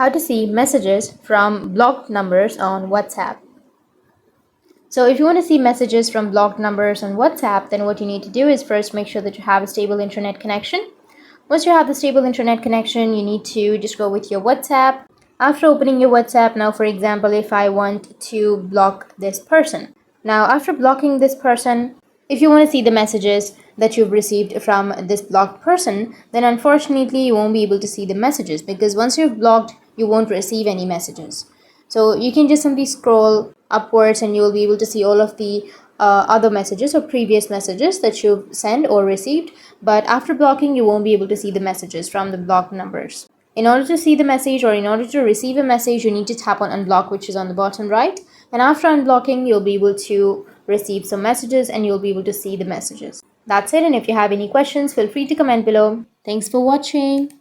how to see messages from blocked numbers on WhatsApp. So if you want to see messages from blocked numbers on WhatsApp, then what you need to do is first make sure that you have a stable internet connection. Once you have the stable internet connection, you need to just go with your WhatsApp. After opening your WhatsApp, now for example, if I want to block this person. Now after blocking this person, if you want to see the messages that you've received from this blocked person, then unfortunately you won't be able to see the messages, because once you've blocked, you won't receive any messages. So you can just simply scroll upwards and you will be able to see all of the other messages or previous messages that you've sent or received. But after blocking, you won't be able to see the messages from the blocked numbers. In order to see the message or in order to receive a message, you need to tap on unblock, which is on the bottom right. And after unblocking, you'll be able to receive some messages and you'll be able to see the messages. That's it. And if you have any questions, feel free to comment below. Thanks for watching.